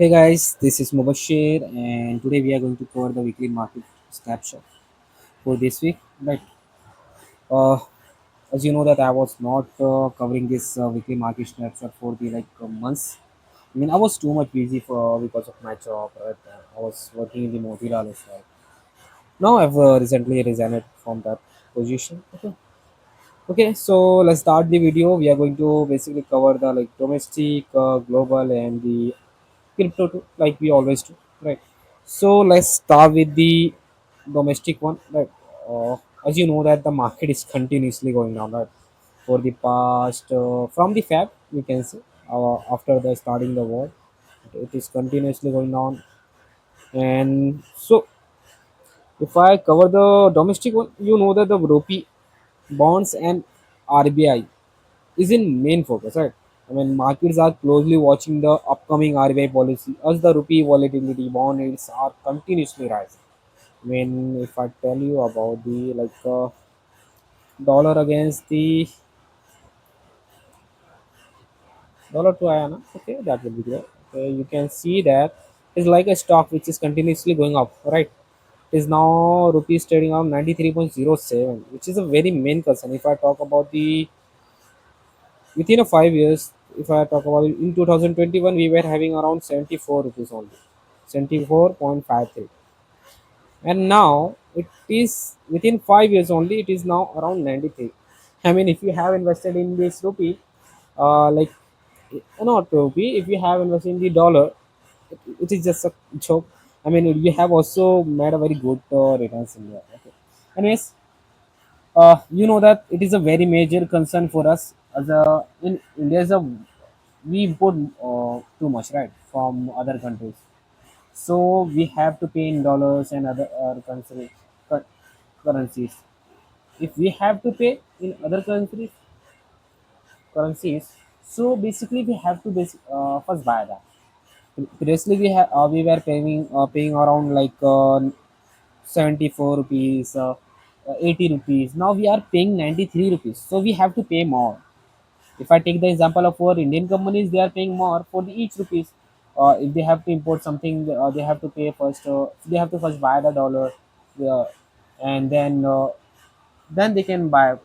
Hey guys, this is Mubashir, and today we are going to cover the weekly market snapshot for this week. Right, uh, as you know that I was not covering this weekly market snapshot for the months. I mean, I was too much busy for because of my job. Right? I was working in the Motilal as well. Now I've recently resigned from that position. Okay, so let's start the video. We are going to basically cover the domestic, global, and the crypto too, like we always do, right? So let's start with the domestic one, right? Uh, as you know that the market is continuously going down, right? For the past, from the Feb, we can say, after the starting the war, it is continuously going down. And so, if I cover the domestic one, you know that the rupee bonds and RBI is in main focus, right? I mean, markets are closely watching the upcoming RBI policy as the rupee volatility bond yields are continuously rising. I mean, if I tell you about the dollar against the dollar to INR, okay, that would be great. Okay, you can see that it's like a stock which is continuously going up, right? It is now rupees trading on 93.07, which is a very main concern. If I talk about the within a 5 years, if I talk about it, in 2021 we were having around 74 rupees only, 74.53, and now it is within 5 years only. It is now around 93. I mean, if you have invested in this rupee, like not rupee, if you have invested in the dollar, it is just a joke. I mean, you have also made a very good returns in there. Okay. Anyways, you know that it is a very major concern for us as a in India. Is a we import too much, right, from other countries, so we have to pay in dollars and other cur- currencies. If we have to pay in other currencies, so basically we have to first buy that. Previously we were paying around 74 rupees, 80 rupees. Now we are paying 93 rupees, so we have to pay more. If I take the example of our Indian companies, they are paying more for the each rupees. If they have to import something, they have to pay first. They have to first buy the dollar, uh, and then they can buy,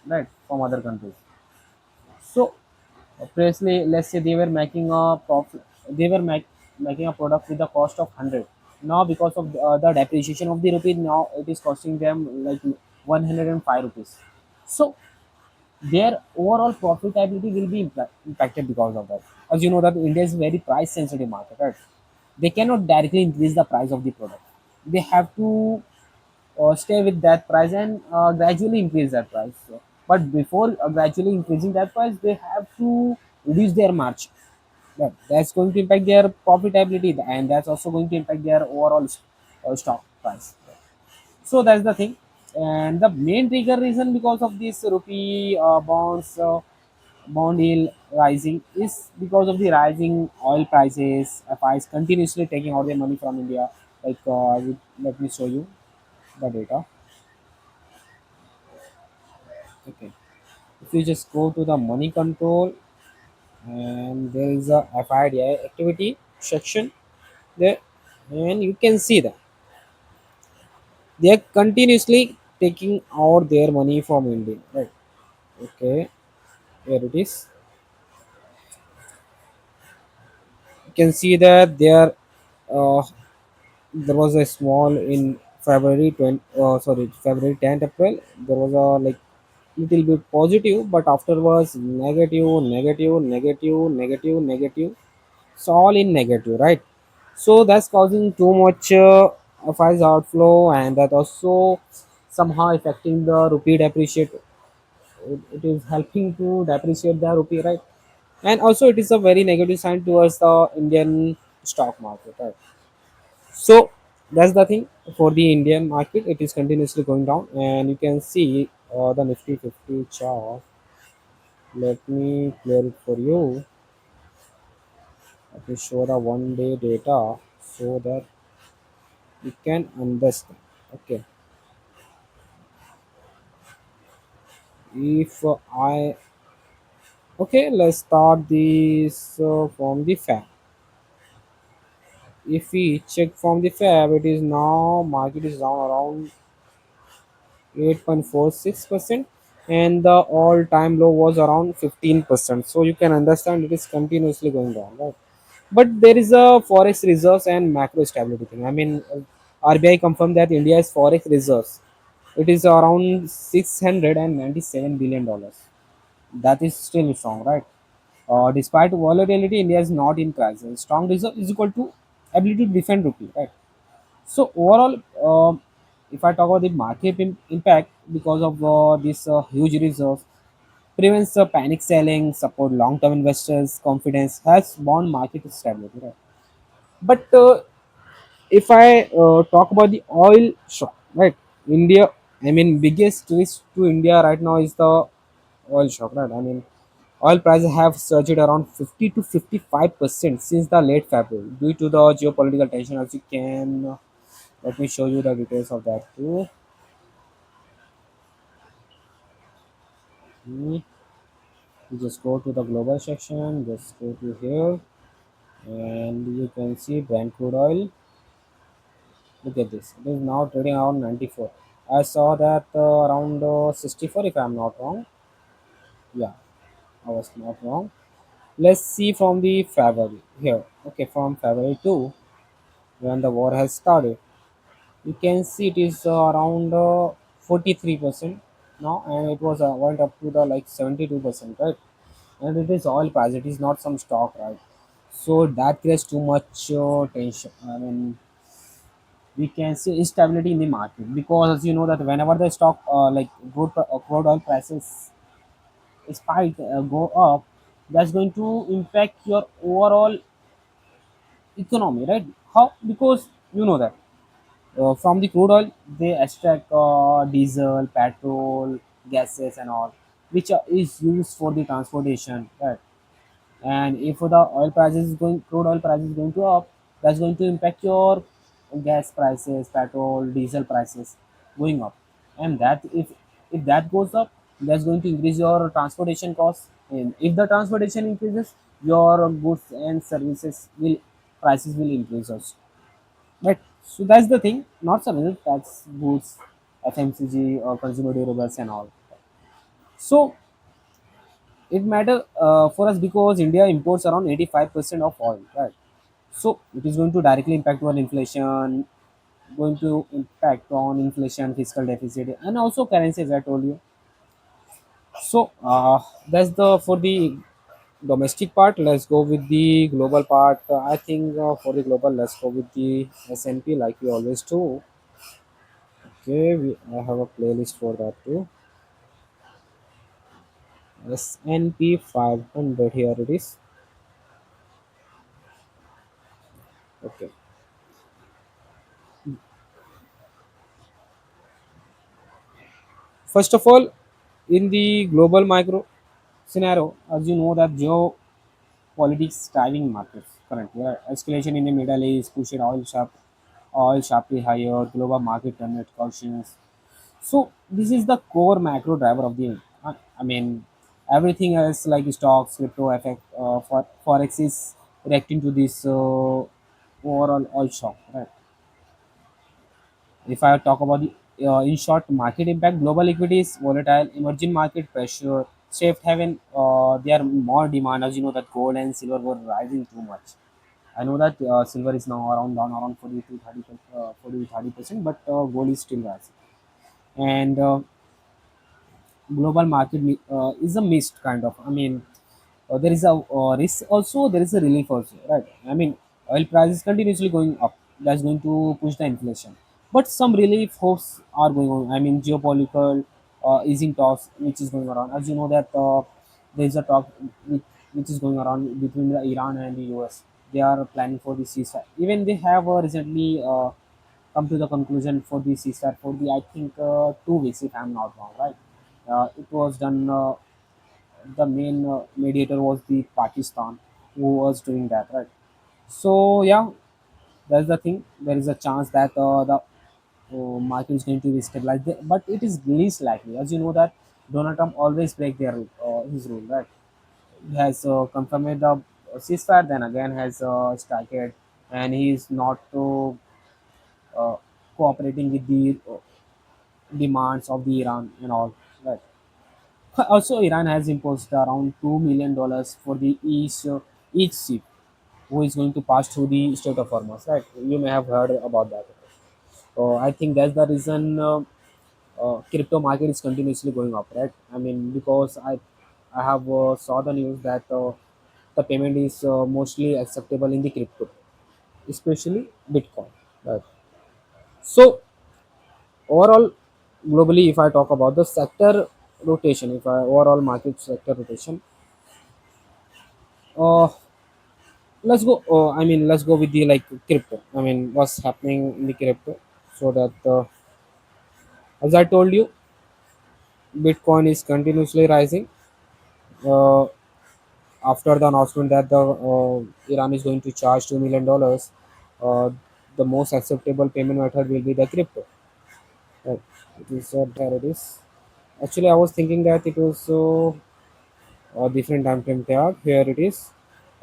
right, from other countries. So previously, let's say they were making a profit, they were making a product with the cost of 100. Now because of the depreciation of the rupee, now it is costing them like 105 rupees. So their overall profitability will be impacted because of that. As you know that India is a very price sensitive market, right? They cannot directly increase the price of the product. They have to stay with that price and gradually increase that price. So, but before gradually increasing that price, they have to reduce their margin. That's going to impact their profitability, and that's also going to impact their overall stock price. So that's the thing, and the main trigger reason because of this rupee bonds bond yield rising is because of the rising oil prices. FIs continuously taking out their money from India. Let me show you the data. Okay, if you just go to the money control, and there is a FIDI activity section there, and you can see that they are continuously taking out their money from India. Right. Okay, here it is. You can see that uh, there was a small in February 20, February 10th April. There was a little bit positive, but afterwards negative, negative, negative, negative, negative. It's all in negative, right? So that's causing too much FIs outflow, and that also somehow affecting the rupee depreciate. It is helping to depreciate the rupee, right? And also it is a very negative sign towards the Indian stock market, right? So that's the thing for the Indian market. It is continuously going down, and you can see the Nifty 50 chart. Let me clear it for you. Let me show the 1 day data so that you can understand. Okay, if I okay, let's start this from the fact. If we check from the Fab, it is now market is down around 8.46%, and the all-time low was around 15%. So you can understand it is continuously going down, right? But there is a forex reserves and macro stability thing. I mean, RBI confirmed that India's forex reserves it is around $697 billion. That is still strong, right? Despite volatility, India is not in crisis. Strong reserve is equal to ability to defend rupee, right? So overall, if I talk about the market impact because of this huge reserves, prevents panic selling, support long-term investors' confidence, has bond market stability. Right? But if I talk about the oil shock, right? India, I mean, biggest risk to India right now is the oil shock, right? I mean, oil prices have surged around 50 to 55% since the late February due to the geopolitical tension. As you can, let me show you the details of that too. Hmm. You just go to the global section, just go to here, and you can see Brent crude oil. Look at this. It is now trading around 94. I saw that around 64 if I'm not wrong. Yeah, I was not wrong. Let's see from the February here. Okay, from February 2 when the war has started. You can see it is around 43% now, and it was went up to the like 72%, right? And it is oil price, it is not some stock, right? So that creates too much tension. I mean, we can see instability in the market because as you know that whenever the stock like crude oil prices spike go up, that's going to impact your overall economy, right? How? Because you know that from the crude oil they extract diesel, petrol, gases and all, which is used for the transportation, right? And if the oil prices is going crude oil prices is going to up, that's going to impact your gas prices, petrol, diesel prices going up. And that if that goes up, that's going to increase your transportation costs, and if the transportation increases, your goods and services will prices will increase also, right? So that's the thing, not some that's goods, FMCG or consumer durables and all. So it matter for us because India imports around 85% of oil, right? So it is going to directly impact on inflation, going to impact on inflation, fiscal deficit, and also currency, as I told you. So that's the for the domestic part. Let's go with the global part. I think for the global, let's go with the S&P like we always do. Okay, I have a playlist for that too. S&P 500. Here it is. Okay. First of all, in the global micro scenario, as you know that geopolitics driving markets currently, escalation in the Middle East pushed oil sharply higher, global market turned cautious. So this is the core macro driver of the. I mean, everything else like stocks, crypto, effect, for forex is reacting to this overall oil shock, right? If I talk about the in short market impact, global equities, volatile, emerging market pressure, safe haven, they are more demand. As you know that gold and silver were rising too much. I know that silver is now around down around 40 to 30, 40 to 30%, but gold is still rising. And global market is a mixed kind of. I mean, there is a risk also, there is a relief also, right? I mean, oil prices continuously going up, that's going to push the inflation, but some relief hopes are going on. I mean, geopolitical easing talks which is going around. As you know that there is a talk which is going around between the Iran and the US. They are planning for the ceasefire. Even they have recently come to the conclusion for the ceasefire for the I think 2 weeks if I'm not wrong, right? It was done. The main mediator was the Pakistan who was doing that, right? So yeah, that's the thing. There is a chance that the market is going to be stabilized, but it is least likely. As you know that Donald Trump always break their his rule, right? He has confirmed the ceasefire, then again has started. and he is not cooperating with the demands of the Iran and all. Right. Also, Iran has imposed around $2 million for the each ship who is going to pass through the Strait of Hormuz. Right. You may have heard about that. I think that's the reason crypto market is continuously going up. Right. I mean, because I have saw the news that the payment is mostly acceptable in the crypto, especially Bitcoin. Right. So overall, globally, if I talk about the sector rotation, if I overall market sector rotation, uh, let's go. I mean, let's go with the like crypto. I mean, what's happening in the crypto? So that, as I told you, Bitcoin is continuously rising. Uh, After the announcement that the Iran is going to charge $2 million, uh, the most acceptable payment method will be the crypto. Right. It is there. It is. Actually, I was thinking that it was different time frame tag. Here it is.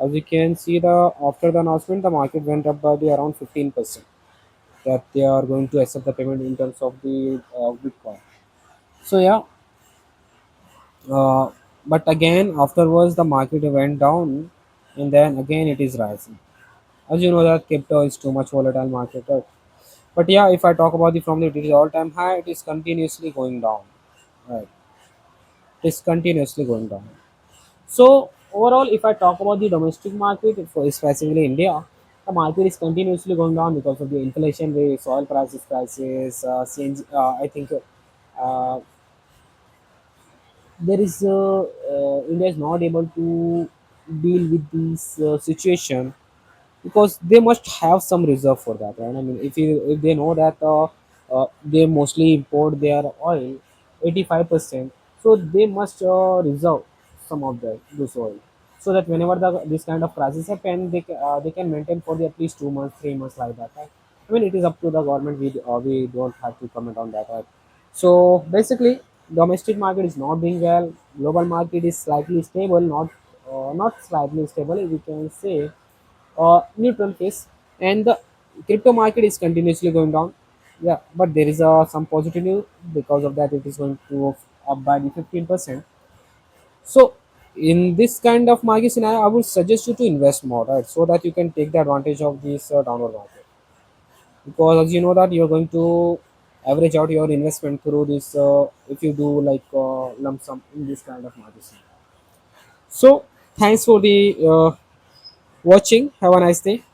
As you can see, the after the announcement, the market went up by the around 15%. That they are going to accept the payment in terms of the Bitcoin. So yeah, uh, but again afterwards the market went down, and then again it is rising. As you know that crypto is too much volatile market, right? But yeah, if I talk about the from the it is all time high, it is continuously going down. Right, it is continuously going down. So overall, if I talk about the domestic market, for specifically India, the market is continuously going down because of the inflation rates, oil prices, CNG. I think uh, there is India is not able to deal with this situation because they must have some reserve for that, right? I mean, if they know that they mostly import their oil 85%, so they must reserve some of that this oil, so that whenever this kind of crisis happen, they can maintain for the at least 2 months, 3 months like that, right? I mean, it is up to the government. We don't have to comment on that, right? So basically, domestic market is not doing well. Global market is slightly stable, not slightly stable. We can say neutral phase, and the crypto market is continuously going down. Yeah, but there is some positive news. Because of that, it is going to up by the 15%. So in this kind of market scenario, I would suggest you to invest more, right? So that you can take the advantage of this downward market, because as you know that you're going to average out your investment through this if you do like lump sum in this kind of market scenario. So thanks for the watching. Have a nice day.